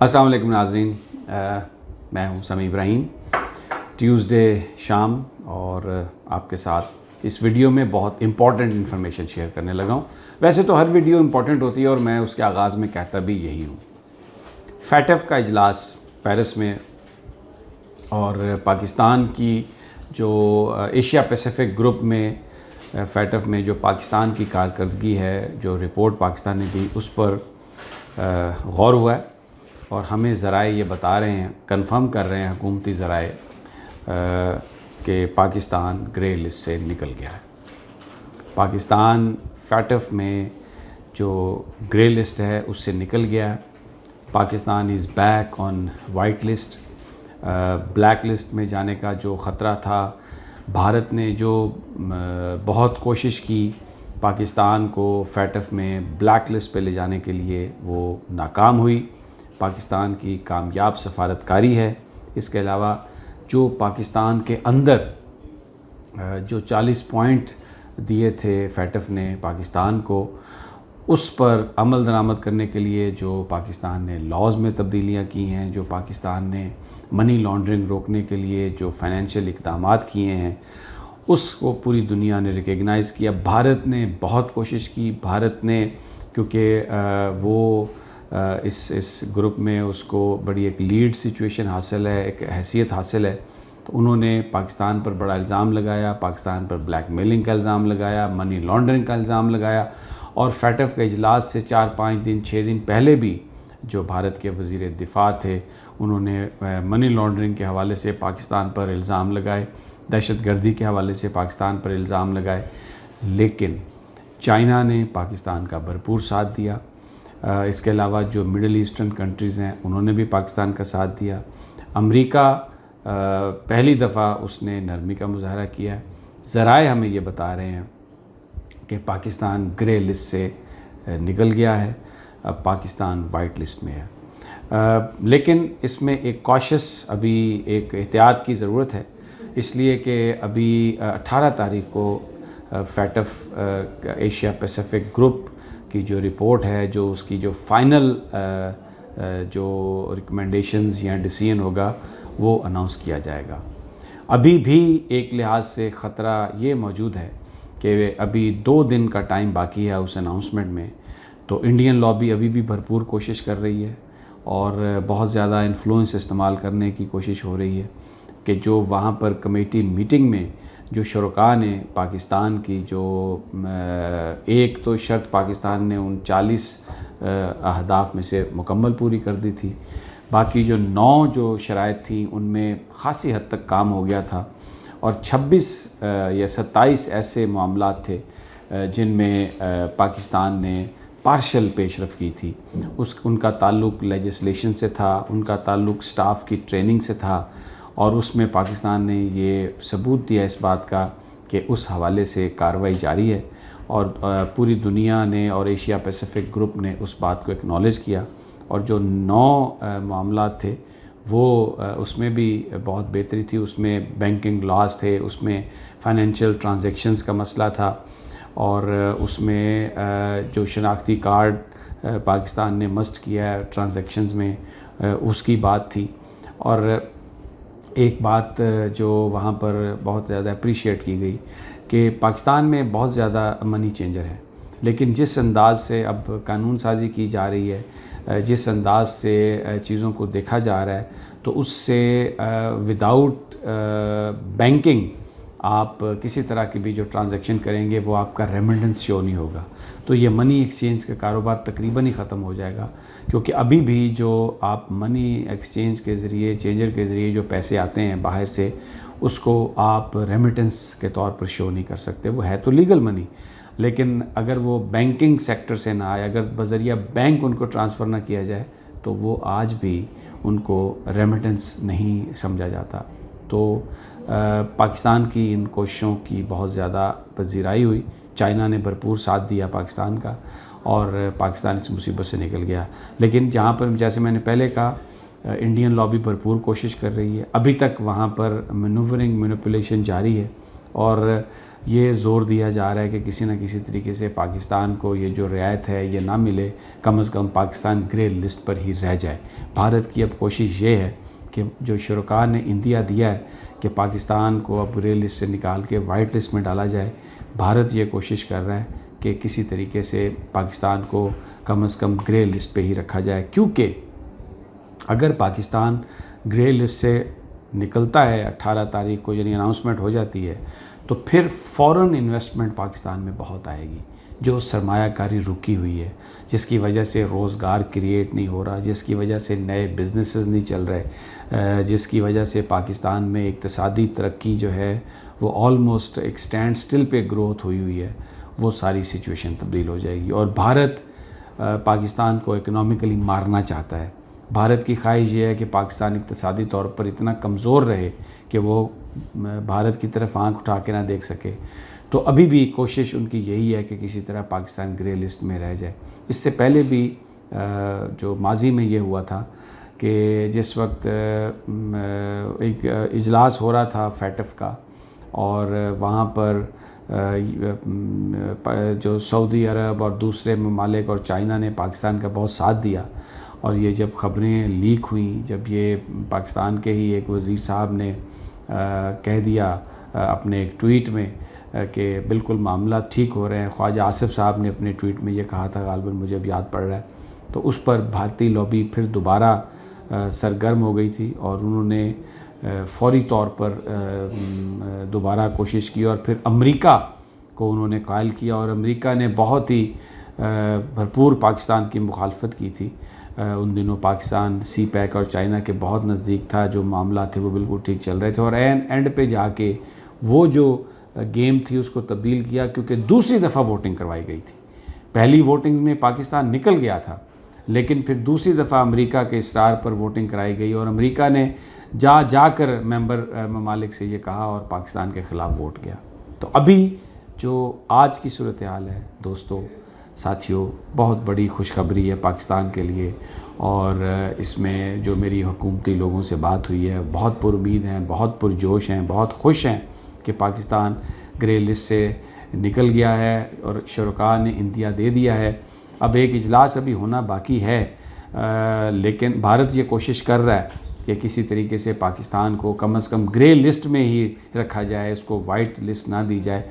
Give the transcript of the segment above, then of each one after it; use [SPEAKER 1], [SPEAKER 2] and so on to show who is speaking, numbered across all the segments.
[SPEAKER 1] السلام علیکم ناظرین، میں ہوں سمیع ابراہیم۔ ٹیوزڈے شام اور آپ کے ساتھ اس ویڈیو میں بہت امپورٹنٹ انفارمیشن شیئر کرنے لگا ہوں۔ ویسے تو ہر ویڈیو امپورٹنٹ ہوتی ہے اور میں اس کے آغاز میں کہتا بھی یہی ہوں۔ فیٹف کا اجلاس پیرس میں اور پاکستان کی جو ایشیا پیسیفک گروپ میں فیٹف میں جو پاکستان کی کارکردگی ہے، جو رپورٹ پاکستان نے دی، اس پر غور ہوا ہے اور ہمیں ذرائع یہ بتا رہے ہیں، کنفرم کر رہے ہیں حکومتی ذرائع کہ پاکستان گرے لسٹ سے نکل گیا ہے۔ پاکستان فیٹف میں جو گرے لسٹ ہے اس سے نکل گیا ہے۔ Pakistan is back on white list. Black list میں جانے کا جو خطرہ تھا، بھارت نے جو بہت کوشش کی پاکستان کو فیٹف میں بلیک لسٹ پہ لے جانے کے لیے، وہ ناکام ہوئی۔ پاکستان کی کامیاب سفارتکاری ہے۔ اس کے علاوہ جو پاکستان کے اندر جو 40 پوائنٹ دیے تھے فیٹف نے پاکستان کو، اس پر عمل درآمد کرنے کے لیے جو پاکستان نے لاز میں تبدیلیاں کی ہیں، جو پاکستان نے منی لانڈرنگ روکنے کے لیے جو فائنینشیل اقدامات کیے ہیں، اس کو پوری دنیا نے ریکگنائز کیا۔ بھارت نے بہت کوشش کی۔ بھارت نے، کیونکہ وہ اس گروپ میں اس کو بڑی ایک لیڈ سچویشن حاصل ہے، ایک حیثیت حاصل ہے، تو انہوں نے پاکستان پر بڑا الزام لگایا، پاکستان پر بلیک میلنگ کا الزام لگایا، منی لانڈرنگ کا الزام لگایا، اور فیٹف کے اجلاس سے 4-5 دن 6 دن پہلے بھی جو بھارت کے وزیر دفاع تھے، انہوں نے منی لانڈرنگ کے حوالے سے پاکستان پر الزام لگائے، دہشت گردی کے حوالے سے پاکستان پر الزام لگائے، لیکن چائنا نے پاکستان کا بھرپور ساتھ دیا۔ اس کے علاوہ جو مڈل ایسٹرن کنٹریز ہیں، انہوں نے بھی پاکستان کا ساتھ دیا۔ امریکہ پہلی دفعہ اس نے نرمی کا مظاہرہ کیا ہے۔ ذرائع ہمیں یہ بتا رہے ہیں کہ پاکستان گرے لسٹ سے نکل گیا ہے، اب پاکستان وائٹ لسٹ میں ہے۔ لیکن اس میں ایک ابھی ایک احتیاط کی ضرورت ہے، اس لیے کہ ابھی 18 تاریخ کو فیٹف ایشیا پیسیفک گروپ کی جو رپورٹ ہے، جو اس کی جو فائنل جو ریکمنڈیشنز یا ڈیسیژن ہوگا، وہ اناؤنس کیا جائے گا۔ ابھی بھی ایک لحاظ سے خطرہ یہ موجود ہے کہ ابھی 2 دن کا ٹائم باقی ہے اس اناؤنسمنٹ میں، تو انڈین لابی ابھی بھی بھرپور کوشش کر رہی ہے اور بہت زیادہ انفلوئنس استعمال کرنے کی کوشش ہو رہی ہے کہ جو وہاں پر کمیٹی میٹنگ میں جو شرکاء نے پاکستان کی جو ایک تو شرط پاکستان نے ان 40 اہداف میں سے مکمل پوری کر دی تھی، باقی جو 9 جو شرائط تھیں ان میں خاصی حد تک کام ہو گیا تھا، اور 26 یا 27 ایسے معاملات تھے جن میں پاکستان نے پارشل پیش رفت کی تھی۔ ان کا تعلق لیجسلیشن سے تھا، ان کا تعلق سٹاف کی ٹریننگ سے تھا، اور اس میں پاکستان نے یہ ثبوت دیا اس بات کا کہ اس حوالے سے کارروائی جاری ہے، اور پوری دنیا نے اور ایشیا پیسیفک گروپ نے اس بات کو اکنالج کیا، اور جو 9 معاملات تھے وہ اس میں بھی بہت بہتری تھی۔ اس میں بینکنگ لاز تھے، اس میں فائنینشیل ٹرانزیکشنز کا مسئلہ تھا، اور اس میں جو شناختی کارڈ پاکستان نے مسٹ کیا ہے ٹرانزیکشنز میں، اس کی بات تھی۔ اور ایک بات جو وہاں پر بہت زیادہ اپریشیٹ کی گئی کہ پاکستان میں بہت زیادہ منی چینجر ہے، لیکن جس انداز سے اب قانون سازی کی جا رہی ہے، جس انداز سے چیزوں کو دیکھا جا رہا ہے، تو اس سے وداؤٹ بینکنگ آپ کسی طرح کی بھی جو ٹرانزیکشن کریں گے وہ آپ کا ریمیٹنس شو نہیں ہوگا، تو یہ منی ایکسچینج کا کاروبار تقریباً ہی ختم ہو جائے گا، کیونکہ ابھی بھی جو آپ منی ایکسچینج کے ذریعے، چینجر کے ذریعے جو پیسے آتے ہیں باہر سے، اس کو آپ ریمیٹنس کے طور پر شو نہیں کر سکتے۔ وہ ہے تو لیگل منی، لیکن اگر وہ بینکنگ سیکٹر سے نہ آئے، اگر بذریعہ بینک ان کو ٹرانسفر نہ کیا جائے، تو وہ آج بھی ان کو ریمیٹنس نہیں سمجھا جاتا۔ تو پاکستان کی ان کوششوں کی بہت زیادہ پذیرائی ہوئی، چائنا نے بھرپور ساتھ دیا پاکستان کا، اور پاکستان اس مصیبت سے نکل گیا۔ لیکن جہاں پر جیسے میں نے پہلے کہا، انڈین لابی بھرپور کوشش کر رہی ہے، ابھی تک وہاں پر مینوورنگ مینوپولیشن جاری ہے، اور یہ زور دیا جا رہا ہے کہ کسی نہ کسی طریقے سے پاکستان کو یہ جو رعایت ہے یہ نہ ملے، کم از کم پاکستان گرے لسٹ پر ہی رہ جائے۔ بھارت کی اب کوشش یہ ہے کہ جو شرکاء نے عندیہ دیا ہے کہ پاکستان کو اب گرے لسٹ سے نکال کے وائٹ لسٹ میں ڈالا جائے، بھارت یہ کوشش کر رہا ہے کہ کسی طریقے سے پاکستان کو کم از کم گرے لسٹ پہ ہی رکھا جائے، کیونکہ اگر پاکستان گرے لسٹ سے نکلتا ہے 18 تاریخ کو، یعنی اناؤنسمنٹ ہو جاتی ہے، تو پھر فوراً انویسٹمنٹ پاکستان میں بہت آئے گی، جو سرمایہ کاری رکی ہوئی ہے، جس کی وجہ سے روزگار کریٹ نہیں ہو رہا، جس کی وجہ سے نئے بزنسز نہیں چل رہے، جس کی وجہ سے پاکستان میں اقتصادی ترقی جو ہے وہ آلموسٹ ایک سٹینڈ سٹل پہ گروتھ ہوئی ہے، وہ ساری سچویشن تبدیل ہو جائے گی۔ اور بھارت پاکستان کو اکنامکلی مارنا چاہتا ہے۔ بھارت کی خواہش یہ ہے کہ پاکستان اقتصادی طور پر اتنا کمزور رہے کہ وہ بھارت کی طرف آنکھ اٹھا کے نہ دیکھ سکے۔ تو ابھی بھی کوشش ان کی یہی ہے کہ کسی طرح پاکستان گرے لسٹ میں رہ جائے۔ اس سے پہلے بھی جو ماضی میں یہ ہوا تھا کہ جس وقت ایک اجلاس ہو رہا تھا فیٹف کا، اور وہاں پر جو سعودی عرب اور دوسرے ممالک اور چائنا نے پاکستان کا بہت ساتھ دیا، اور یہ جب خبریں لیک ہوئیں، جب یہ پاکستان کے ہی ایک وزیر صاحب نے کہہ دیا اپنے ایک ٹویٹ میں کہ بالکل معاملات ٹھیک ہو رہے ہیں، خواجہ آصف صاحب نے اپنے ٹویٹ میں یہ کہا تھا، غالباً مجھے اب یاد پڑ رہا ہے، تو اس پر بھارتی لابی پھر دوبارہ سرگرم ہو گئی تھی، اور انہوں نے فوری طور پر دوبارہ کوشش کی، اور پھر امریکہ کو انہوں نے قائل کیا، اور امریکہ نے بہت ہی بھرپور پاکستان کی مخالفت کی تھی۔ ان دنوں پاکستان سی پیک اور چائنا کے بہت نزدیک تھا، جو معاملات تھے وہ بالکل ٹھیک چل رہے تھے، اور اینڈ پہ جا کے وہ جو گیم تھی اس کو تبدیل کیا، کیونکہ دوسری دفعہ ووٹنگ کروائی گئی تھی۔ پہلی ووٹنگ میں پاکستان نکل گیا تھا، لیکن پھر دوسری دفعہ امریکہ کے اصرار پر ووٹنگ کرائی گئی، اور امریکہ نے جا کر ممبر ممالک سے یہ کہا اور پاکستان کے خلاف ووٹ گیا۔ تو ابھی جو آج کی صورتحال ہے دوستو، ساتھیوں، بہت بڑی خوشخبری ہے پاکستان کے لیے، اور اس میں جو میری حکومتی لوگوں سے بات ہوئی ہے بہت پر امید ہیں، بہت پرجوش ہیں، بہت خوش ہیں کہ پاکستان گرے لسٹ سے نکل گیا ہے اور شرکاء نے عندیہ دے دیا ہے۔ اب ایک اجلاس ابھی ہونا باقی ہے، لیکن بھارت یہ کوشش کر رہا ہے کہ کسی طریقے سے پاکستان کو کم از کم گرے لسٹ میں ہی رکھا جائے، اس کو وائٹ لسٹ نہ دی جائے۔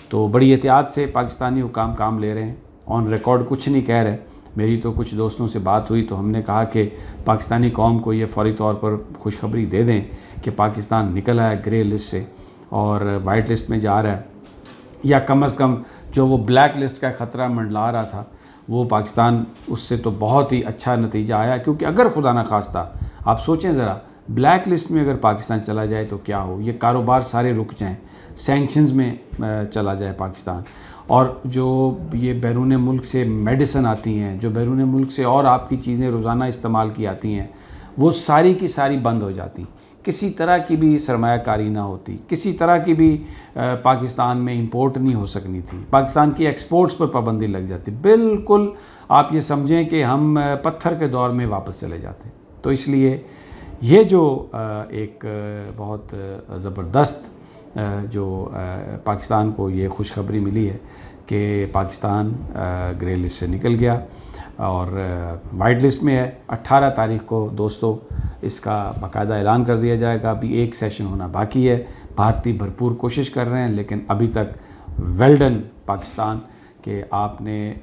[SPEAKER 1] تو بڑی احتیاط سے پاکستانی حکام کام لے رہے ہیں، آن ریکارڈ کچھ نہیں کہہ رہے۔ میری تو کچھ دوستوں سے بات ہوئی تو ہم نے کہا کہ پاکستانی قوم کو یہ فوری طور پر خوشخبری دے دیں کہ پاکستان نکل آیا گرے لسٹ سے اور وائٹ لسٹ میں جا رہا ہے، یا کم از کم جو وہ بلیک لسٹ کا خطرہ منڈلا رہا تھا وہ پاکستان اس سے تو بہت ہی اچھا نتیجہ آیا۔ کیونکہ اگر خدا نخواستہ آپ سوچیں ذرا، بلیک لسٹ میں اگر پاکستان چلا جائے تو کیا ہو، یہ کاروبار سارے رک جائیں، سینکشنز میں چلا جائے پاکستان، اور جو یہ بیرون ملک سے میڈیسن آتی ہیں، جو بیرون ملک سے اور آپ کی چیزیں روزانہ استعمال کی آتی ہیں، وہ ساری کی ساری بند ہو جاتی، کسی طرح کی بھی سرمایہ کاری نہ ہوتی، کسی طرح کی بھی پاکستان میں امپورٹ نہیں ہو سکنی تھی، پاکستان کی ایکسپورٹس پر پابندی لگ جاتی، بالکل آپ یہ سمجھیں کہ ہم پتھر کے دور میں واپس چلے جاتے۔ تو اس لیے یہ جو ایک بہت زبردست جو پاکستان کو یہ خوشخبری ملی ہے کہ پاکستان گرے لسٹ سے نکل گیا اور وائٹ لسٹ میں ہے، 18 تاریخ کو دوستو اس کا باقاعدہ اعلان کر دیا جائے گا۔ ابھی ایک سیشن ہونا باقی ہے، بھارتی بھرپور کوشش کر رہے ہیں، لیکن ابھی تک ویل ڈن پاکستان کہ آپ نے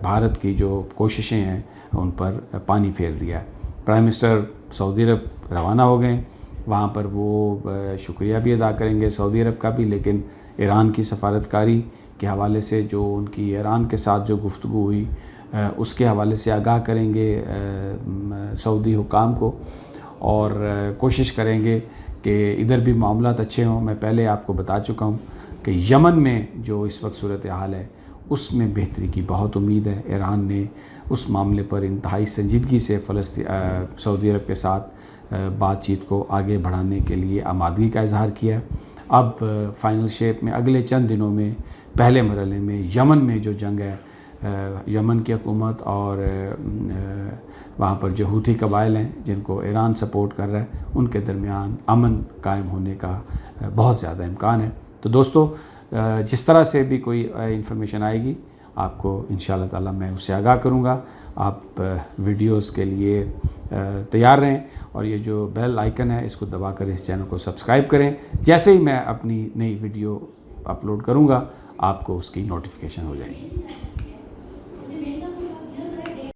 [SPEAKER 1] بھارت کی جو کوششیں ہیں ان پر پانی پھیر دیا ہے۔ پرائم منسٹر سعودی عرب روانہ ہو گئے، وہاں پر وہ شکریہ بھی ادا کریں گے سعودی عرب کا بھی، لیکن ایران کی سفارتکاری کے حوالے سے جو ان کی ایران کے ساتھ جو گفتگو ہوئی اس کے حوالے سے آگاہ کریں گے سعودی حکام کو، اور کوشش کریں گے کہ ادھر بھی معاملات اچھے ہوں۔ میں پہلے آپ کو بتا چکا ہوں کہ یمن میں جو اس وقت صورتحال ہے اس میں بہتری کی بہت امید ہے۔ ایران نے اس معاملے پر انتہائی سنجیدگی سے سعودی عرب کے ساتھ بات چیت کو آگے بڑھانے کے لیے آمادگی کا اظہار کیا ہے۔ اب فائنل شیپ میں اگلے چند دنوں میں پہلے مرحلے میں یمن میں جو جنگ ہے، یمن کی حکومت اور وہاں پر جو حوثی قبائل ہیں جن کو ایران سپورٹ کر رہا ہے، ان کے درمیان امن قائم ہونے کا بہت زیادہ امکان ہے۔ تو دوستو جس طرح سے بھی کوئی انفارمیشن آئے گی آپ کو انشاءاللہ تعالی میں اس سے آگاہ کروں گا. آپ ویڈیوز کے لیے تیار رہیں اور یہ جو بیل آئیکن ہے اس کو دبا کر اس چینل کو سبسکرائب کریں. جیسے ہی میں اپنی نئی ویڈیو اپلوڈ کروں گا آپ کو اس کی نوٹیفیکیشن ہو جائے گی.